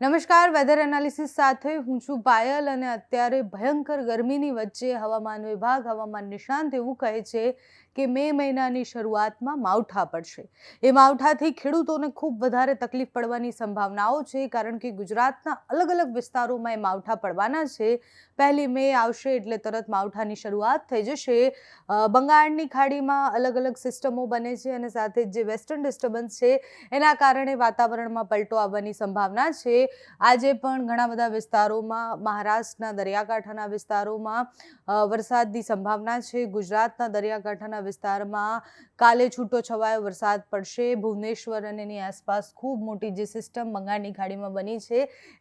નમસ્કાર, weather analysis સાથે હું છું પાયલ અને અત્યારે ભયંકર ગરમીની વચ્ચે હવામાન વિભાગ, હવામાન નિષ્ણાંત એવું કહે છે કે મે મહિનાની શરૂઆતમાં માવઠા પડશે. એ માવઠાથી ખેડૂતોને ખૂબ વધારે તકલીફ પડવાની સંભાવનાઓ છે, કારણ કે ગુજરાતના અલગ અલગ વિસ્તારોમાં એ માવઠા પડવાના છે. 1 મે આવશે એટલે તરત માવઠાની શરૂઆત થઈ જશે. બંગાળની ખાડીમાં અલગ અલગ સિસ્ટમો બને છે અને સાથે જે વેસ્ટર્ન ડિસ્ટર્બન્સ છે એના કારણે વાતાવરણમાં પલટો આવવાની સંભાવના છે. આજે પણ ઘણા બધા વિસ્તારોમાં, મહારાષ્ટ્રના દરિયાકાંઠાના વિસ્તારોમાં વરસાદની સંભાવના છે. ગુજરાતના દરિયાકાંઠાના વિસ્તારમાં કાલે છૂટો છવાયો વરસાદ પડશે. ભુવનેશ્વર અને એની આસપાસ ખૂબ મોટી જે સિસ્ટમ બંગાળની ખાડીમાં બની છે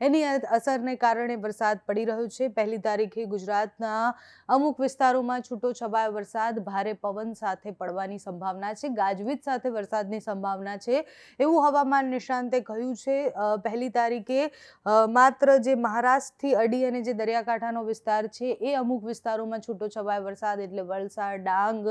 એની અસરને કારણે વરસાદ પડી રહ્યો છે. 1 તારીખે ગુજરાતના અમુક વિસ્તારોમાં છૂટો છવાયો વરસાદ ભારે પવન સાથે પડવાની સંભાવના છે. ગાજવીજ સાથે વરસાદની સંભાવના છે એવું હવામાન નિષ્ણાંતે કહ્યું છે. 1 તારીખે માત્ર જે મહારાષ્ટ્રથી અડી અને જે દરિયાકાંઠાનો વિસ્તાર છે એ અમુક વિસ્તારોમાં છૂટો છવાયો વરસાદ એટલે વલસાડ, ડાંગ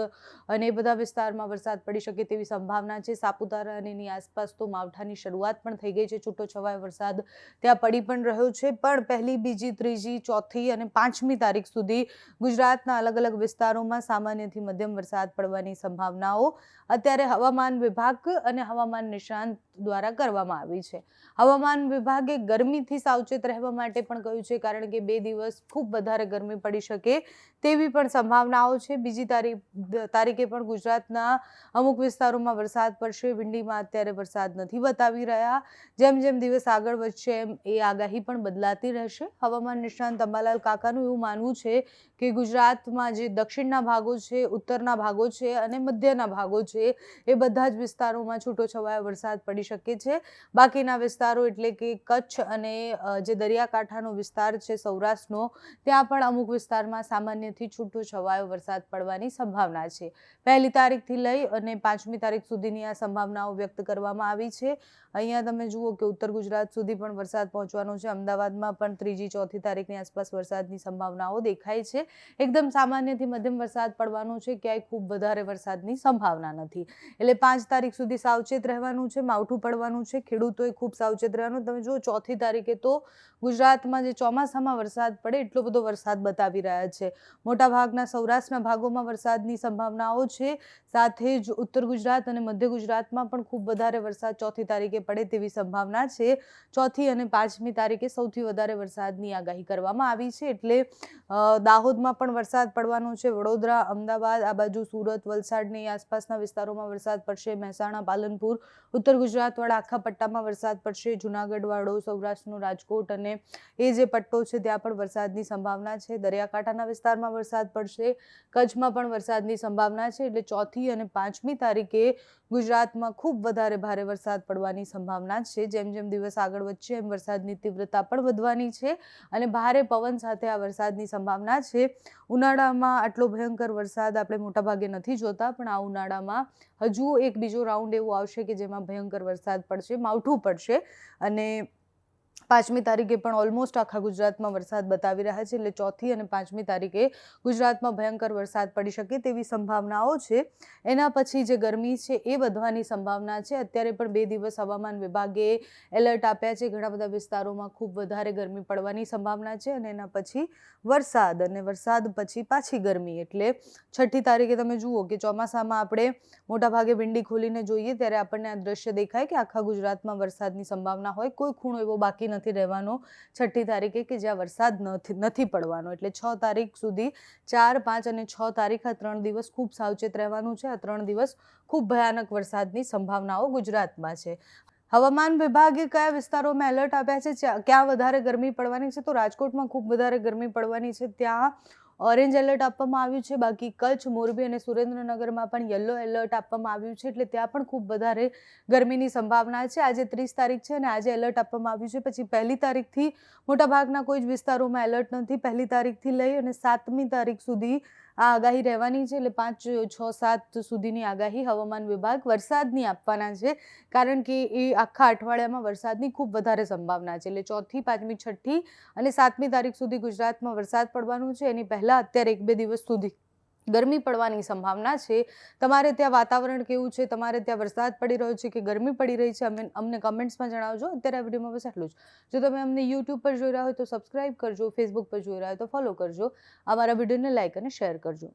અને એ બધા વિસ્તારમાં વરસાદ પડી શકે તેવી સંભાવના છે. સાપુતારા અને એની આસપાસ તો માવઠાની શરૂઆત પણ થઈ ગઈ છે. છૂટો છવાયો વરસાદ ત્યાં પડી પણ રહ્યો છે. પણ 1, 2, 3, 4 અને 5મી તારીખ સુધી ગુજરાતના અલગ અલગ વિસ્તારોમાં સામાન્યથી મધ્યમ વરસાદ પડવાની સંભાવનાઓ અત્યારે હવામાન વિભાગ અને હવામાન નિષ્ણાંત દ્વારા કરવામાં આવી છે. હવામાન વિભાગે ગરમીથી સાવચેત રહેવા માટે પણ કહ્યું છે, કારણ કે 2 દિવસ ખૂબ વધારે ગરમી પડી શકે તેવી પણ સંભાવનાઓ છે. 2 તારીખે પણ ગુજરાતના અમુક વિસ્તારોમાં વરસાદ પડશે. વિંડીમાં અત્યારે વરસાદ નથી બતાવી રહ્યા. જેમ જેમ દિવસ આગળ વધશે એમ એ આગાહી પણ બદલાતી રહેશે. હવામાન નિષ્ણાંત અંબાલાલ કાકાનું એવું માનવું છે કે ગુજરાતમાં જે દક્ષિણના ભાગો છે, ઉત્તરના ભાગો છે અને મધ્યના ભાગો છે એ બધા જ વિસ્તારોમાં છૂટો છવાયો વરસાદ પડી શકે છે. બાકીના વિસ્તારો એટલે કે કચ્છ અને જે દરિયાકાંઠાનો વિસ્તાર છે સૌરાષ્ટ્રનો, ત્યાં પણ અમુક વિસ્તારમાં સામાન્યથી છૂટો છવાયો વરસાદ પડવાની સંભાવના છે. 1 તારીખથી લઈ અને 5મી તારીખ સુધીની આ સંભાવનાઓ વ્યક્ત કરવામાં આવી છે. અહીંયા તમે જુઓ કે ઉત્તર ગુજરાત સુધી પણ વરસાદ પહોંચવાનો છે. અમદાવાદમાં પણ 3, 4 તારીખની આસપાસ વરસાદની સંભાવનાઓ દેખાય છે. એકદમ સામાન્યથી મધ્યમ વરસાદ પડવાનો છે, ક્યાંય ખૂબ વધારે વરસાદની સંભાવના નથી. એટલે 5 તારીખ સુધી સાવચેત રહેવાનું છે. માવઠું પડવાનું છે, ખેડૂતોએ ખૂબ સાવચેત રહેવાનું. તમે જુઓ 4 તારીખે તો ગુજરાતમાં જે ચોમાસામાં વરસાદ પડે એટલો બધો વરસાદ બતાવી રહ્યા છે. મોટાભાગના સૌરાષ્ટ્રના ભાગોમાં વરસાદની સંભાવનાઓ છે. સાથે જ ઉત્તર ગુજરાત અને મધ્ય ગુજરાતમાં પણ ખૂબ વધારે વરસાદ 4 તારીખે પડે તેવી સંભાવના છે. 4 અને 5મી તારીખે સૌથી વધારે વરસાદની આગાહી કરવામાં આવી છે. એટલે દાહોદમાં પણ વરસાદ પડવાનો છે. વડોદરા, અમદાવાદ, આ બાજુ સુરત, વલસાડની આસપાસના વિસ્તારોમાં વરસાદ પડશે. મહેસાણા, પાલનપુર, ઉત્તર ગુજરાતવાળા આખા પટ્ટામાં વરસાદ પડશે. જુનાગઢવાળો, સૌરાષ્ટ્રનો રાજકોટ અને એ જે પટ્ટો છે ત્યાં પણ વરસાદની સંભાવના છે. દરિયાકાંઠાના વિસ્તારમાં વરસાદ પડશે. કચ્છમાં પણ વરસાદની સંભાવના છે. એટલે 4 અને 5મી તારીખે ગુજરાતમાં ખૂબ વધારે ભારે વરસાદ પડવાની સંભાવના છે. જેમ જેમ દિવસ આગળ વધશે એમ વરસાદની તીવ્રતા પણ વધવાની છે અને ભારે પવન સાથે આ વરસાદની સંભાવના છે. ઉનાળામાં આટલો ભયંકર વરસાદ આપણે મોટાભાગે નથી જોતા, પણ આ ઉનાળામાં હજુ એક બીજો રાઉન્ડ એવો આવશે કે જેમાં ભયંકર વરસાદ પડશે, માવઠું પડશે. અને 5મી તારીખે પણ ઓલમોસ્ટ આખા ગુજરાતમાં વરસાદ બતાવી રહ્યા છે. એટલે 4 અને 5મી તારીખે ગુજરાતમાં ભયંકર વરસાદ પડી શકે તેવી સંભાવનાઓ છે. એના પછી જે ગરમી છે એ વધવાની સંભાવના છે. અત્યારે પણ 2 દિવસ હવામાન વિભાગે એલર્ટ આપ્યા છે. ઘણા બધા વિસ્તારોમાં ખૂબ વધારે ગરમી પડવાની સંભાવના છે અને એના પછી વરસાદ અને વરસાદ પછી પાછી ગરમી. એટલે 6 તારીખે તમે જુઓ કે ચોમાસામાં આપણે મોટાભાગે વિંડી ખોલીને જોઈએ ત્યારે આપણને આ દ્રશ્ય દેખાય કે આખા ગુજરાતમાં વરસાદની સંભાવના હોય. કોઈ ખૂણો એવો બાકી નથી રહેવાનો 6 તારીખે કે જ્યાં વરસાદ નથી પડવાનો. એટલે 6 તારીખ સુધી 4, 5 અને 6 તારીખ, આ 3 દિવસ ખૂબ સાવચેત રહેવાનું છે. આ 3 દિવસ ખૂબ ભયાનક વરસાદની સંભાવનાઓ ગુજરાતમાં છે. હવામાન વિભાગે કયા વિસ્તારોમાં એલર્ટ આપ્યા છે, ક્યાં વધારે ગરમી પડવાની છે? તો રાજકોટમાં ખૂબ વધારે ગરમી પડવાની છે, ત્યાં ઓરેન્જ એલર્ટ આપવામાં આવ્યું છે. બાકી કચ્છ, મોરબી અને સુરેન્દ્રનગરમાં પણ યલો એલર્ટ આપવામાં આવ્યું છે. એટલે ત્યાં પણ ખૂબ વધારે ગરમીની સંભાવના છે. આજે 30 તારીખ છે અને આજે એલર્ટ આપવામાં આવ્યું છે. પછી 1 તારીખથી મોટાભાગના કોઈ જ વિસ્તારોમાં એલર્ટ નથી. 1 તારીખથી લઈ અને 7મી તારીખ સુધી આ આગાહી રહેવાની છે. એટલે 5, 6, 7 સુધીની આગાહી હવામાન વિભાગ વરસાદની આપવાના છે, કારણ કે એ આખા અઠવાડિયામાં વરસાદની ખૂબ વધારે સંભાવના છે. એટલે 4થી, 5મી, 6ઠી અને 7મી તારીખ સુધી ગુજરાતમાં વરસાદ પડવાનું છે. એની પહેલાં અત્યારે 1-2 દિવસ સુધી ગરમી પડવાની સંભાવના છે। તમારે ત્યાં વાતાવરણ કેવું છે, તમારે ત્યાં વરસાદ પડી રહ્યો છે કે ગરમી પડી રહી છે, અમને કમેન્ટ્સમાં જણાવજો। અત્યારે આ વિડીયોમાં બસ આટલું જ। જો તમે અમને યુટ્યુબ પર જોઈ રહ્યા હોય તો સબસ્ક્રાઇબ કરજો, ફેસબુક પર જોઈ રહ્યા હોય તો ફોલો કરજો, અમારા વિડીયોને લાઇક અને શેર કરજો।